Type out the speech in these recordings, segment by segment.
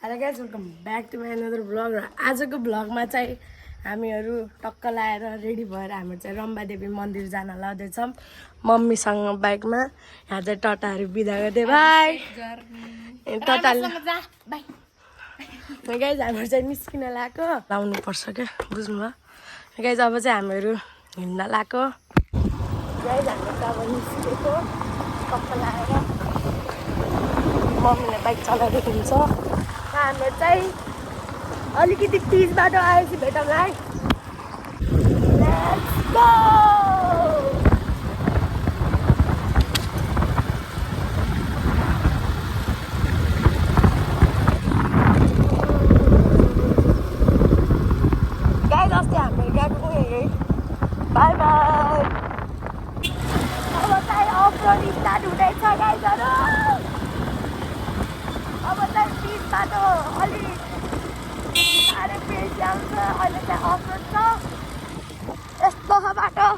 Hello guys welcome back to my another vlog. र आजको भ्लगमा चाहिँ हामीहरू टक्क लाएर रेडी भएर हाम्रो चाहिँ रम्बादेवी मन्दिर जान लाँदैछौँ मम्मीसँग बाइकमा। यहाँ चाहिँ टटाहरू बिदा गर्दै भाइ टटाले गाइज हाम्रो चाहिँ निस्किन लगाएको लाउनुपर्छ क्या, बुझ्नुभयो गाइज। अब चाहिँ हामीहरू हिँड्न लगाएको गाइज। हाम्रो त अब निस्केको टक्क लाएर मम्मीले बाइक चलाएर हिँड्छ। हाम्रो चाहिँ अलिकति पिच बाटो आएपछि भेटौँला है। Let's go. गाइज अस्ति हाम्रो गएको यही बाई बाई। अब चाहिँ अफरोड स्टार्ट हुँदैछ गाइजहरू। अब चाहिँ पिच बाटो अलिक साह्रै पेज आउँछ। अहिले चाहिँ अफरोड छ। यस्तो छ बाटो।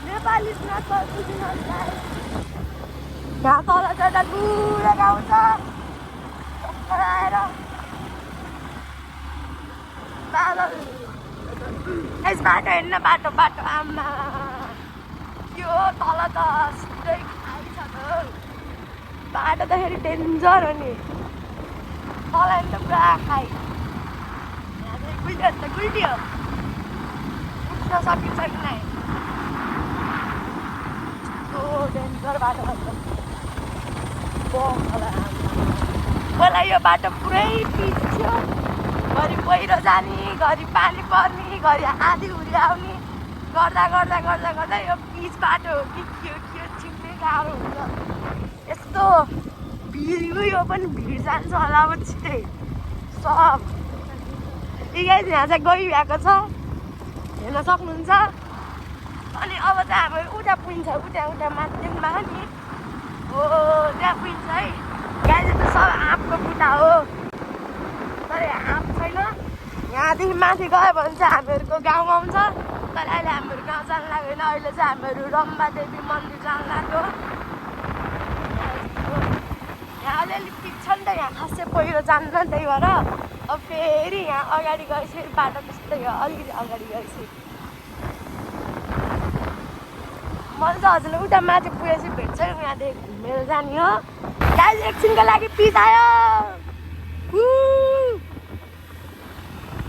नेपाली यहाँ तल चढ्दा गुडा गाउँछ आएर बादल। यस बाटो हिँड्न बाटो बाटो आमा यो तल त सिधै खाइ छ त बाटो त फेरि डेन्जर हो नि। तल हिँड्न पुरा खाइ। यहाँ चाहिँ गुल्टी त गुल्टी हो, उठ्न सकिन्छ कि नै। यस्तो डेन्जर बाटो भन्छ पहिला यो बाटो पुरै पिच थियो। घरि पहिरो जाने, घरि पानी पर्ने, घरि आँधी हुरी आउने गर्दा गर्दा गर्दा गर्दा यो पिच बाटो हो कि के छिट्नै गाह्रो हुन्छ। यस्तो भिड यो पनि भिड जान्छ होला अब छिट्टै सब। गाइज यहाँ चाहिँ गइरहेको छ, हेर्न सक्नुहुन्छ। अनि अब चाहिँ हाम्रो उता पुग्छ, उता माथिमा नि हो त्यहाँ पुग्छ है। गाइज त सब आँपको बुट्टा हो, तर आँप छैन। यहाँदेखि माथि गयो भने चाहिँ हामीहरूको गाउँ आउँछ। तर अहिले हाम्रो गाउँ जानु लाग्दैन। अहिले चाहिँ हामीहरू रम्बादेवी मन्दिर जानु लाग्यो। यहाँ अलिअलि पिच छ नि त, यहाँ खासै पहिरो जान्न, त्यही भएर अब फेरि यहाँ अगाडि गएपछि फेरि बाटो त्यस्तै हो। अलिकति अगाडि गएपछि मैले त हजुरले उता माथि पुगेपछि भेट्छ यहाँदेखि घुमेर जाने हो। गाइज एकछिनको लागि पिच आयो।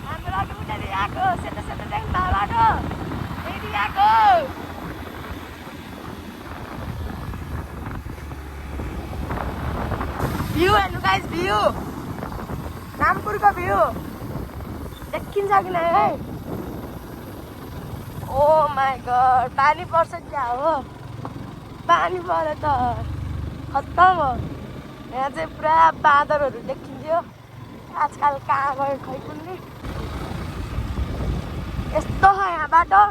हाम्रो अघि उतादेखि आएको सेतो सेतो देख्नु बाटो फेरि आएको। भ्यू हेर्नु गाइज, भ्यू रामपुरको भ्यू देखिन्छ कि नै है। ओ माई गड पानी पर्छ क्या हो, पानी पऱ्यो त खत्तम हो। यहाँ चाहिँ पुरा बाँदरहरू देखिन्थ्यो, आजकल कहाँ गयो खै कुन्नी। यस्तो छ यहाँ बाटो।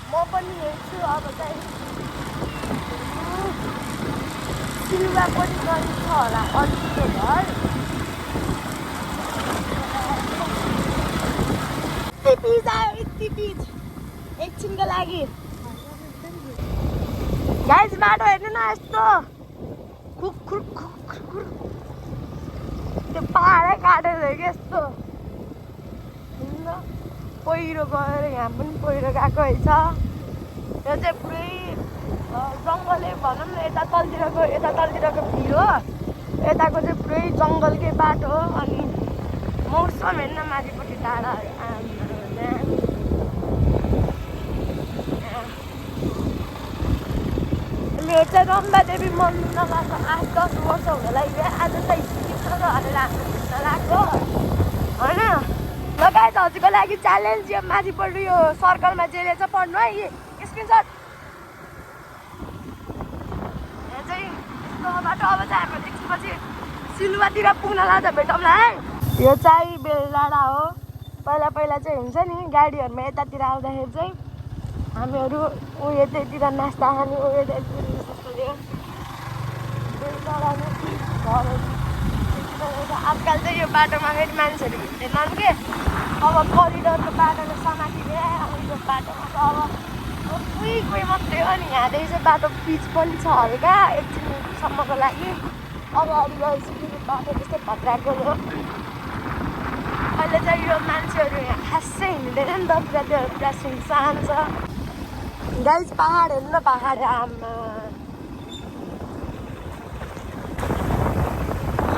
म पनि हेर्छु अब चाहिँ सिलुवा पनि गरिन्छ होला अन्तिको घर। यति पिच आयो, यति पिच एकछिनको लागि। गाइज बाटो हेर्नु न यस्तो खुकुर खुकुर त्यो पाहाडै काटेर कि यस्तो पहिरो गएर यहाँ पनि पहिरो गएको रहेछ। यो चाहिँ पुरै जङ्गलै भनौँ न। यता तलतिरको भिर हो, यताको चाहिँ पुरै जङ्गलकै बाटो हो। अनि मौसम हेर्न माथिपट्टि डाँडाहरू मेरो चाहिँ रम्बादेवी मन्दिर नगएको 8-10 वर्ष हुन लाग्यो। आज चाहिँ हिँड्न गरेर हामी हिँड्न लाग्यो होइन। लगायत हजुरको लागि च्यालेन्ज यो माथिपट्टि यो सर्कलमा जेले चाहिँ पढ्नु है स्क्रिनसट। यहाँ चाहिँ यस्तो बाटो। अब चाहिँ हाम्रो एकछिनपछि सिलुवातिर पुग्न लाग्दा भेटौँला है। यो चाहिँ बेलडाँडा हो। पहिला चाहिँ हुन्छ नि गाडीहरूमा यतातिर आउँदाखेरि चाहिँ हामीहरू ऊ यतैतिर नास्ता खाने ऊ यतैतिर बेलडाँडा घरहरू। आजकल चाहिँ यो बाटोमा फेरि मान्छेहरू हिँड्दैनन् के। अब करिडोरको बाटोले समातिदिए अब यो बाटोमा त अब कोही मात्रै हो नि यहाँदेखि चाहिँ बाटो पिच पनि छ हल्का एकछिनसम्मको लागि अगाडि गएपछि फेरि बाटो त्यस्तै भद्राएको हो अहिले चाहिँ यो मान्छेहरू यहाँ खासै हिँड्दैन नि त पुरा सुनसान छ गाइस पहाड हेर्नु न पहाड आमा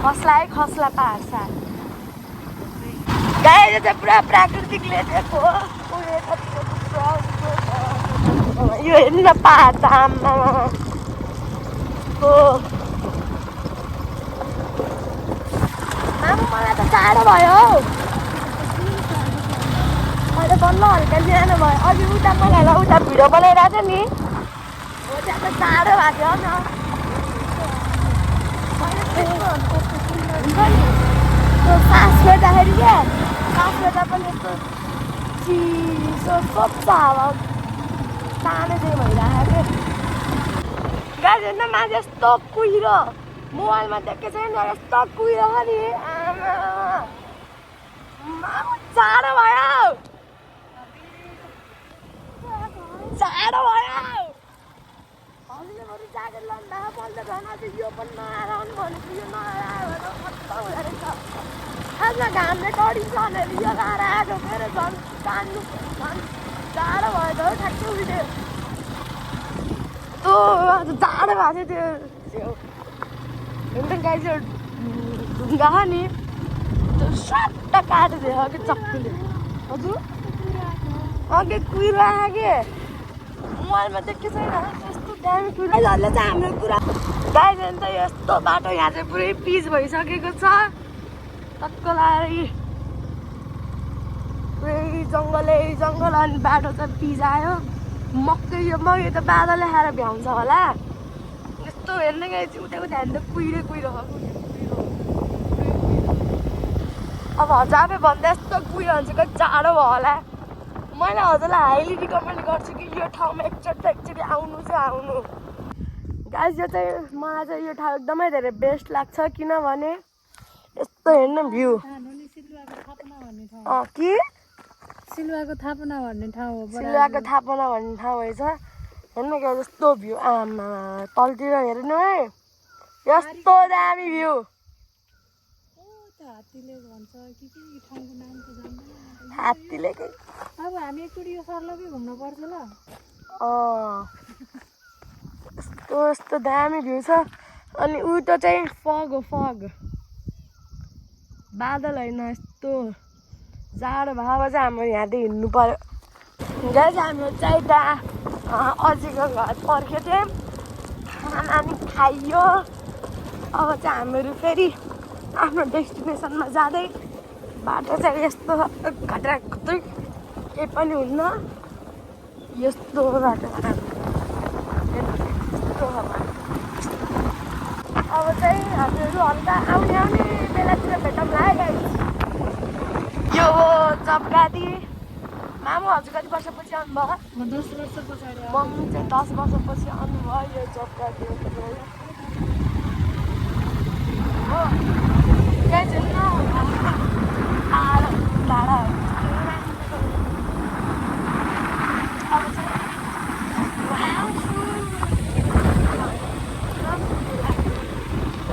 खस्ला पहाड साथ गाइस चाहिँ पुरा प्राकृतिकले दिएको हो यो हेर्नु न पहाड त आमा हो आमा मलाई त साह्रो भयो हौ अहिले बल्ल हल्का न्यानो भयो अघि उता मलाई उता भिडियो बनाइरहेको छ नि हो त्यहाँ त साह्रो भएको थियो हुन्छ नि त्यो सास फेर्दाखेरि क्या सास फेर्दा पनि यस्तो चिसो स्वच्छ हावा सानो चाहिँ भइरहेको थियो गाडी हेर्न मान्छे यस्तो कुहिरो मोबाइलमा देखेको छैन यस्तो कुहिरो छ नि आमा जाडो भयो हजुरले बरु ज्याकेट लाउँदा पल्ट झन् अझै यो पनि नआराउनु भनेको यो नआएर खत्तम हुँदो रहेछ खासमा घामले टडिन्छ भनेर यो लगाएर आएको फेरि झन् जान्नु झन् जाडो भयो त हौ ठ्याक्कै उल्ट्यो त्यो जाडो भएको थियो त्यो हुन्छ गाई चाहिँ ढुङ्गा छ नि त्यो सट्ट काटिदियो अघि चक्कुले हजुर अघि कुहिरो आयो कि मोबाइलमा देखेको छैन त्यस्तो दामी कुराहरूले चाहिँ हाम्रो कुरा गाइजन त यस्तो बाटो यहाँ चाहिँ पुरै पिच भइसकेको छ टक्क लाएर पुरै जङ्गल अनि बाटो चाहिँ पिच आयो मकै यो त बादलले खाएर भ्याउँछ होला यस्तो हेर्ने गए चाहिँ उताको ध्यान त कुहिरो अब हजारले भन्दा यस्तो कुहिरो हुन्छ कि जाडो भयो होला मैले हजुरलाई हाइली रिकमेन्ड गर्छु कि यो ठाउँमा एकचोटि आउनु गाइस यो चाहिँ मलाई चाहिँ यो ठाउँ एकदमै धेरै बेस्ट लाग्छ किनभने यस्तो हेर्नु भ्यू कि सिलुवाको थापना भन्ने ठाउँ हो सिलुवाको थापना भन्ने ठाउँ रहेछ हेर्नु क्या जस्तो भ्यू आमा तलतिर हेर्नु है यस्तो दामी भ्यू हात्तीले भन्छ कि ठाउँको नाम त जान्दैन हात्तीले के अब हामी एकचोटि यो सर्लकै घुम्नु पर्छ ल यस्तो दामी भ्यू छ अनि उ त चाहिँ फग हो फग बादल होइन यस्तो जाडो भए चाहिँ हाम्रो यहाँदेखि हिँड्नु पर्यो जहाँ चाहिँ हाम्रो चाहिँ त अझैको घर पर्ख्यो थियौँ खाना नि खाइयो अब चाहिँ हामीहरू फेरि आफ्नो डेस्टिनेसनमा जाँदै बाटो चाहिँ यस्तो घट्रा घुत्रै केही पनि हुन्न यस्तो बाटो यस्तो अब चाहिँ हामीहरू हल्का आउने बेलातिर भेटौँला है गाइस यो हो जबगादी मामु हजुर कति वर्षपछि आउनुभयो म 10 वर्ष पछाडि मम्मी चाहिँ 10 वर्षपछि आउनुभयो यो जबगादी हो गाइस हेर्नु भाडा अब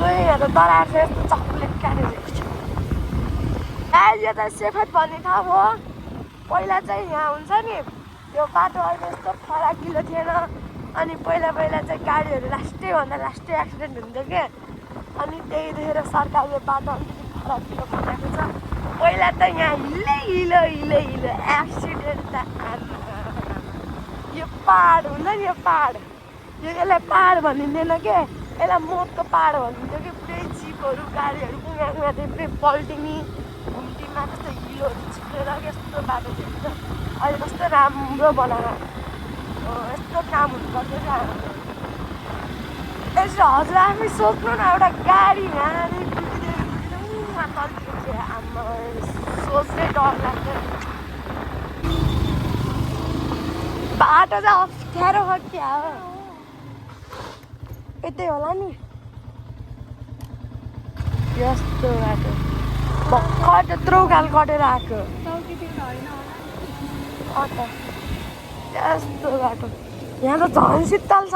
चाहिँ यहाँ त दरार चाहिँ यस्तो चक्लेट काटिदिएको छ यो त सेफत भन्ने ठाउँ हो पहिला चाहिँ यहाँ हुन्छ नि यो बाटो अहिले यस्तो फराकिलो थिएन अनि पहिला चाहिँ गाडीहरू लास्टै एक्सिडेन्ट हुन्थ्यो क्या अनि त्यही देखेर सरकारले बाटो अलिकति फराकिलो बनाएको छ पहिला त यहाँ हिलो एक्सिडेन्ट त यो पहाड हुन्छ नि यो पहाड यसलाई पहाड भनिँदैन के यसलाई मोटको पहाड भनिन्छ कि पुरै जिपहरू गाडीहरू उहाँ पुरै पल्टिने घुम्तीमा कस्तो हिलोहरू छिरेर यस्तो बाटो थियो अहिले कस्तो राम्रो बनाएर यस्तो काम हुनुपर्छ यसो हजुर आफै सोच्नु न एउटा गाडी आमा सोच्दै डर लाग्छ बाटो चाहिँ अप्ठ्यारो क्या हो यतै होला नि यस्तो बाटो भर्खर त्यत्रो उकालो कटेर आएको चौकीतिर होइन अन्त यस्तो बाटो यहाँ त झन् शीतल छ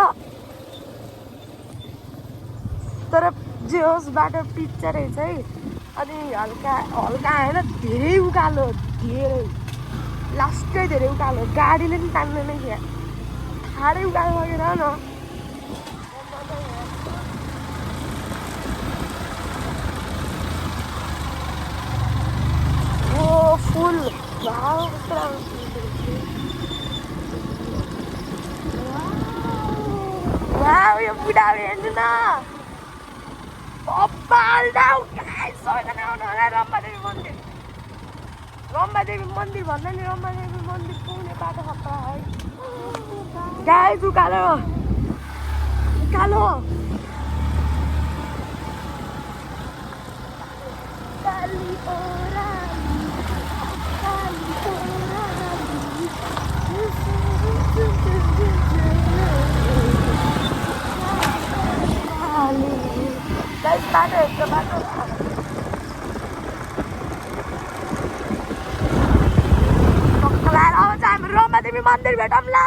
तर जे होस् बाटो पिच रहेछ है अनि हल्का हल्का होइन धेरै उकालो धेरै लास्टै धेरै उकालो गाडीले पनि तान्दैन क्या साह्रै उकालो लगेर न ओ फुल वाउ कस्तो राम्रो वाउ यो बुढाले हेर्नु न कपाल डाउ गाइस सबैजना आउनु होला रम्बादेवी मन्दिर भन्दा नि रम्बादेवी मन्दिर पुग्ने बाटो खतरा है गाइस उकालो उकालो काली ओराली गाइस बाटो यस्तो बाटो अब चाहिँ हामी रम्बादेवी मन्दिर भेटौँला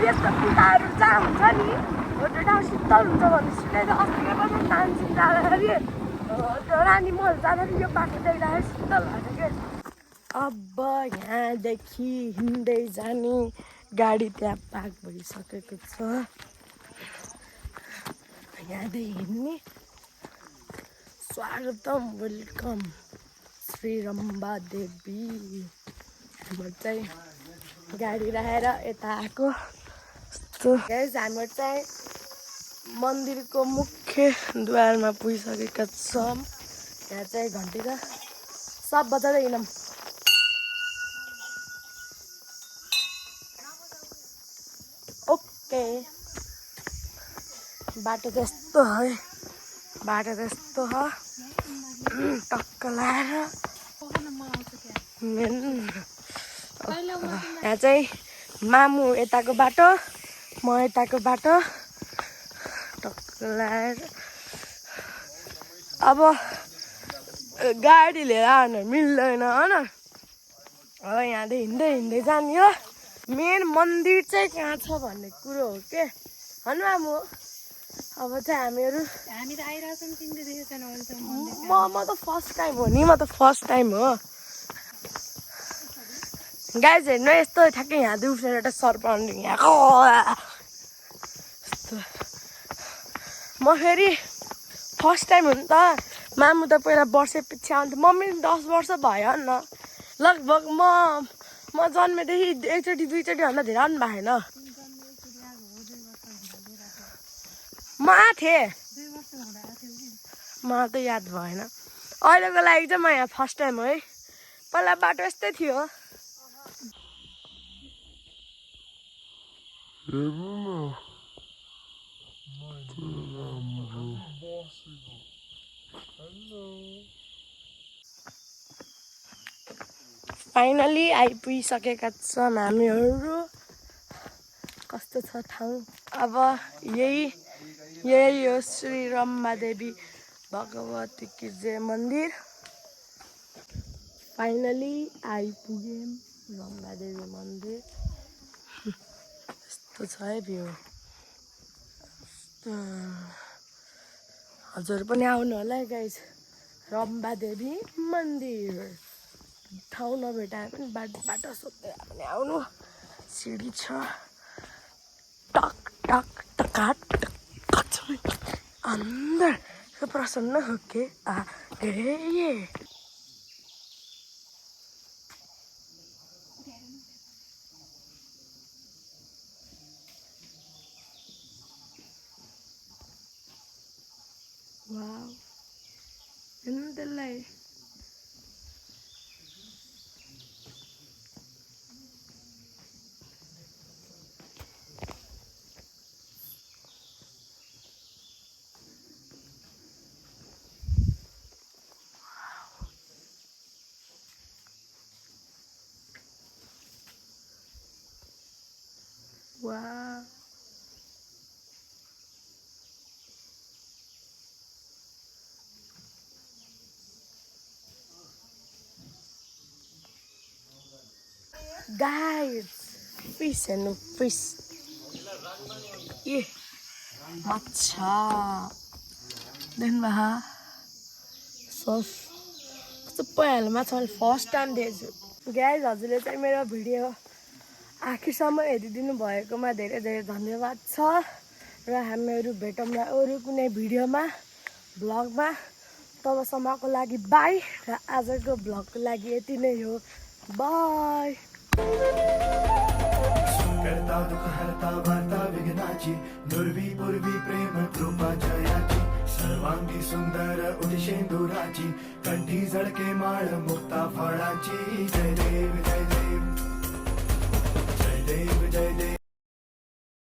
यस्तो कुराहरू जहाँ हुन्छ नि हो त्यो ठाउँ शीतल हुन्छ भन्ने सुनेको अस्तिकै पनि नानसिङ जाँदाखेरि त्यो रानी महल जाँदाखेरि यो बाटो देख्दाखेरि शीतल भएको क्या अब यहाँदेखि हिँड्दै जाने गाडी त्यहाँ पार्क भइसकेको छ यहाँदेखि हिँड्ने स्वागतम वेलकम श्री रम्बादेवी म चाहिँ गाडी राखेर यता आएको यस्तो गाइस हाम्रो चाहिँ मन्दिरको मुख्य द्वारमा पुगिसकेका छौँ यहाँ चाहिँ घन्टी र सब बजाउँदै हिँडौँ ओके बाटो त्यस्तो है बाटो त्यस्तो हो टक्क लाएर यहाँ चाहिँ मामु यताको बाटो म यताको बाटो टक्क लाएर अब गाडी लिएर आउनु मिल्दैन होइन अब यहाँदेखि हिँड्दै हिँड्दै जाने हो मेन मन्दिर चाहिँ कहाँ छ भन्ने कुरो हो के होइन मामु अब चाहिँ हामी त आइरहेछौँ तिमीले देखेको छैन म त फर्स्ट टाइम हो नि म त फर्स्ट टाइम हो गाइज हेर्नु यस्तो ठ्याक्कै यहाँ दिउँसो एउटा सर्पाउन्डिङ यहाँको यस्तो म फेरि फर्स्ट टाइम हो नि त मामु त पहिला वर्षपछि आउँथ्यो मम्मी 10 वर्ष भयो न लगभग म जन्मेदेखि एकचोटि दुईचोटि भन्दा धेरै आउनु भएको छैन म आएको थिएँ मलाई त याद भएन अहिलेको लागि चाहिँ म यहाँ फर्स्ट टाइम हो है पहिला बाटो यस्तै थियो फाइनली आइपुगिसकेका छौँ हामीहरू कस्तो छ ठाउँ अब यही हो श्री रम्बादेवी भगवती की जय मन्दिर फाइनली आइपुग्यौँ रम्बादेवी मन्दिर यस्तो छ है भ्यू हजुर पनि आउनु होला है गाइज रम्बादेवी मन्दिर ठाउँ नभेटाए पनि बाटो सोध्दै पनि आउनु सिडी छ टक टक टकाट टक अंदर से प्रसन्न होके आ गए वाव endalai wow गाइस फिस हेर्नु फिस ए माछा देख्नुभयो सस कस्तो पयालो माछा मैले फर्स्ट टाइम देखेछु गाइस हजुरले चाहिँ मेरो भिडियो आखिरसम्म हेरिदिनु भएकोमा धेरै धेरै धन्यवाद छ र हामीहरू भेटौँला अरू कुनै भिडियोमा भ्लगमा तबसम्मको लागि बाई र आजको भ्लगको लागि यति नै हो बाई करता दुख हरता वार्ता विघ्नाची दुर्वी पूर्वी प्रेम कृपा जयाची सर्वांगी सुंदर उदिशेंदुराची कंठी झळके माळ मुक्ता फळाची जय देव जय देव जय देव जय देव